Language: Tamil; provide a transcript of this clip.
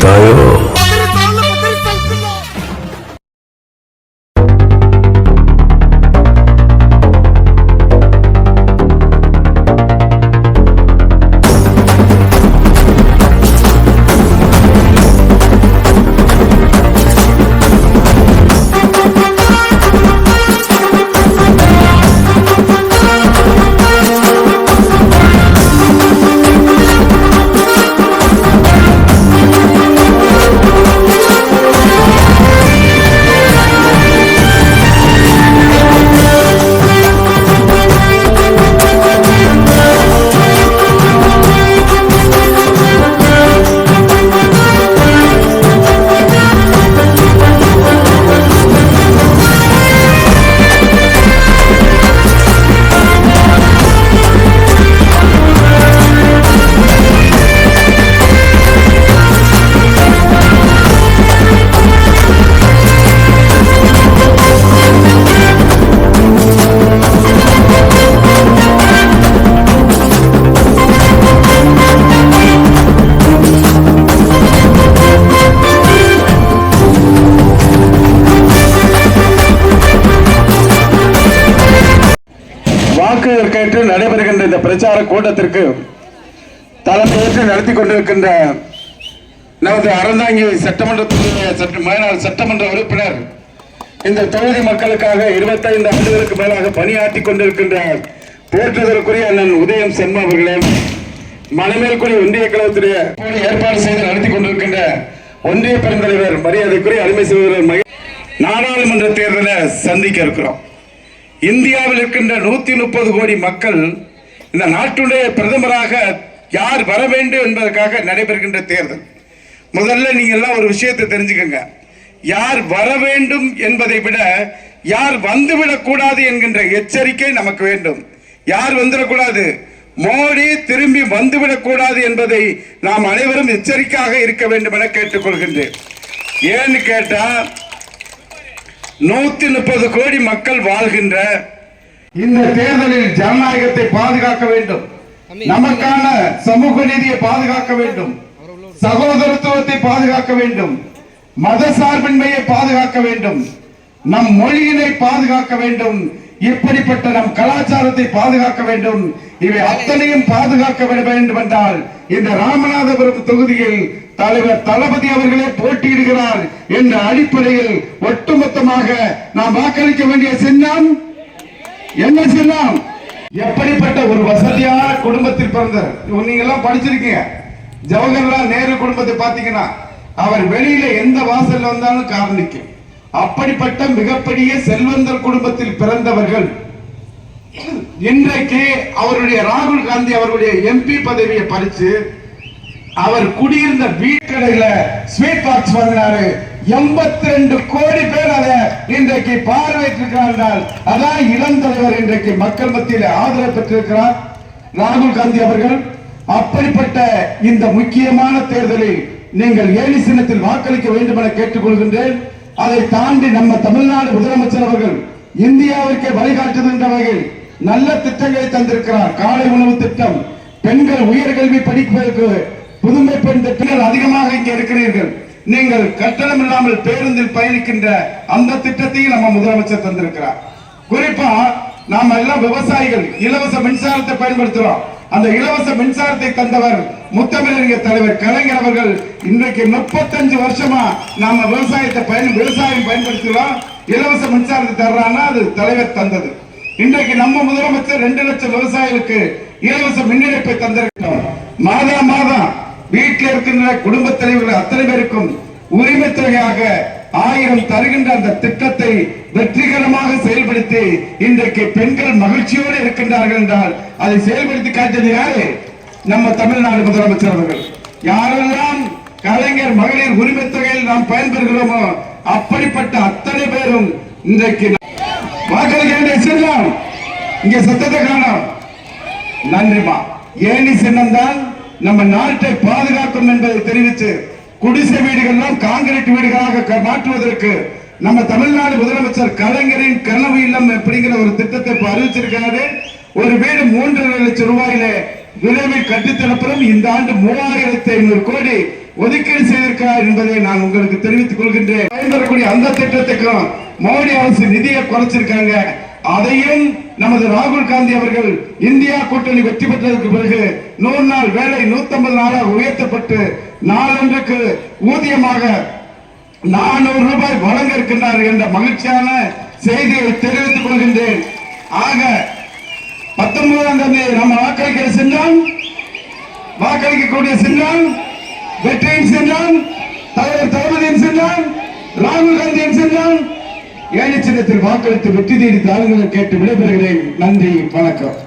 நினைத்தாயோ? வாக்குகேற்று நடைபெறுகின்ற இந்த பிரச்சார கூட்டத்திற்கு தலைமையேற்று நடத்தி கொண்டிருக்கின்ற நமது அறந்தாங்கி சட்டமன்ற உறுப்பினர், இந்த தொகுதி மக்களுக்காக 25 ஆண்டுகளுக்கு மேலாக பணியாற்றி கொண்டிருக்கின்ற போற்றுதலுக்குரிய அண்ணன் உதயம் சென்மா அவர்களே, மணமேல்குடி ஒன்றிய கழகத்துடைய ஏற்பாடு செய்து நடத்தி கொண்டிருக்கின்ற ஒன்றிய பெருந்தலைவர் மரியாதைக்குரிய அருமை சகோதரர், நாடாளுமன்ற தேர்தலை சந்திக்க இருக்கிறோம். இந்தியாவில் இருக்கின்ற 130 கோடி மக்கள் இந்த நாட்டுடைய பிரதமராக யார் வர வேண்டும் என்பதற்காக நடைபெறுகின்ற தேர்தல். முதல்ல நீங்க எல்லாம் ஒரு விஷயத்தை தெரிஞ்சுக்கங்க. யார் வர வேண்டும் என்பதை விட யார் வந்துவிடக் கூடாது என்கின்ற எச்சரிக்கை நமக்கு வேண்டும். யார் வந்துடக்கூடாது, மோடி திரும்பி வந்துவிடக் கூடாது என்பதை நாம் அனைவரும் எச்சரிக்கையாக இருக்க வேண்டும் என கேட்டுக்கொள்கின்றேன். ஏன்னு கேட்டா, 130 கோடி மக்கள் வாழ்கின்ற இந்த தேர்தலில் ஜனநாயகத்தை பாதுகாக்க வேண்டும், நமக்கான சமூக நீதியை பாதுகாக்க வேண்டும், சகோதரத்துவத்தை பாதுகாக்க வேண்டும், மத சார்பின்மையை பாதுகாக்க வேண்டும், நம் மொழியினை பாதுகாக்க வேண்டும், இப்படிப்பட்ட நம் கலாச்சாரத்தை பாதுகாக்க வேண்டும். இவை அத்தனையும் பாதுகாக்க வேண்டும் என்றால் இந்த ராமநாதபுரம் தொகுதியில் தலைவர் தளபதி அவர்களே போட்டியிடுகிறார் என்ற அடிப்படையில் ஒட்டுமொத்தமாக நாம் வாக்களிக்க வேண்டிய சின்னம் என்ன சின்னம்? எப்படிப்பட்ட ஒரு வசதியான குடும்பத்தில் பிறந்தார். நீங்க எல்லாம் படிச்சிருக்கீங்க. ஜவஹர்லால் நேரு குடும்பத்தை பாத்தீங்கன்னா அவர் வெளியில எந்த வாசல்ல வந்தாலும் கார் நிற்கும். அப்படிப்பட்ட மிகப்பெரிய செல்வந்தர் குடும்பத்தில் பிறந்தவர்கள் இன்றைக்கு அவருடைய ராகுல் காந்தி அவருடைய எம்பி பதவியை பறிச்சு அவர் குடியிருந்த வீட்டுக்கடையில ஸ்வீட் பாக்ஸ் வாங்கினாரு. 82 கோடி பேர் அதை இன்றைக்கு பார்வையிட்டிருக்கிறார்கள். அதான் இளம் தலைவர் இன்றைக்கு மக்கள் மத்தியில் ஆதரவு பெற்றிருக்கிறார் ராகுல் காந்தி அவர்கள். அப்படிப்பட்ட இந்த முக்கியமான தேர்தலில் நீங்கள் ஏணி சின்னத்தில் வாக்களிக்க வேண்டும் என கேட்டுக்கொள்கின்றேன். அதை தாண்டி நம்ம தமிழ்நாடு முதலமைச்சர் அவர்கள் இந்தியாவிற்கு வழிகாட்டுகின்ற வகையில் நல்ல திட்டங்களை தந்திருக்கிறார். காலை உணவு திட்டம், பெண்கள் உயர்கல்வி படிப்பதற்கு புதுமை பெண் திட்டங்கள் அதிகமாக இங்கே இருக்கிறீர்கள். நீங்கள் கட்டணம் இல்லாமல் பேருந்தில் பயணிக்கின்ற அந்த திட்டத்தையும் நம்ம முதலமைச்சர் தந்திருக்கிறார். குறிப்பா நாம எல்லாம் விவசாயிகள் இலவச மின்சாரத்தை பயன்படுத்துறோம். அந்த இலவச மின்சாரத்தை தந்தவர் முத்தமிழறிஞர் தலைவர் கலைஞர் அவர்கள். இன்றைக்கு 35 வருஷமா நாம விவசாயம் பயன்படுத்துகிறோம். இலவச மின்சாரத்தை தர்றான்னா அது தலைவர் தந்தது. இன்றைக்கு நம்ம முதலமைச்சர் 2 லட்சம் விவசாயிகளுக்கு இலவச மின் இணைப்பை தந்திருக்கிறோம். மாதம் வீட்டில் இருக்கின்ற குடும்ப தலைவர்கள் அத்தனை பேருக்கும் உரிமை தொகையாக 1000 தருகின்ற அந்த திட்டத்தை வெற்றிகரமாக செயல்படுத்தி இன்றைக்கு பெண்கள் மகிழ்ச்சியோடு இருக்கின்றார்கள் என்றால் அதை செயல்படுத்தி காட்டியது யாரு? நம்ம தமிழ்நாடு முதலமைச்சர் அவர்கள். யாரெல்லாம் கலைஞர் மகளிர் உரிமை தொகையில் நாம் பயன்பெறுகிறோமோ அப்படிப்பட்ட அத்தனை பேரும் இன்றைக்கு வாக்களிக்க வேண்டிய சின்னம். இங்க சத்தத்தை காணோம். நன்றிமா. ஏணி சின்னம் தான் நம்ம நாட்டை பாதுகாக்கும் என்பதை தெரிவித்து குடிசை வீடுகள் காங்கிரீட் வீடுகளாக மாற்றுவதற்கு நம்ம தமிழ்நாடு முதலமைச்சர் கலைஞரின் கனவு இல்லம் அப்படிங்கிற ஒரு திட்டத்தை அறிவிச்சிருக்காரு. ஒரு வீடு 3.5 லட்சம் ரூபாயில விரைவில் கட்டித்தரப்படும். இந்த ஆண்டு 3500 கோடி ஒதுக்கீடு செய்திருக்கிறார் என்பதை நான் உங்களுக்கு தெரிவித்துக் கொள்கின்றேன். பயன்பெறக்கூடிய அந்த திட்டத்துக்கும் மோடி அரசு நிதியை குறைச்சிருக்காங்க. அதையும் நமது ராகுல் காந்தி அவர்கள் இந்தியா கூட்டணி வெற்றி பெற்றதற்கு பிறகு 100 நாள் வேலை 150 நாளாக உயர்த்தப்பட்டு நாளொன்றுக்கு ஊதியமாக 400 ரூபாய் வழங்க இருக்கின்றார் என்ற மகிழ்ச்சியான செய்தியை தெரிவித்துக் கொள்கின்றேன். ஆக 19ஆம் தேதி நம்ம வாக்களிக்கிற சின்னம், வாக்களிக்கக்கூடிய சின்னம், வெற்றியின் சின்னம், தலைவர் தளபதியின் சின்னம், ராகுல் காந்தியின் சின்னம். ஏழை சின்னத்தில் வாக்களித்து வெற்றி தேடி தாருங்கள் கேட்டு விடைபெறுகிறேன். நன்றி, வணக்கம்.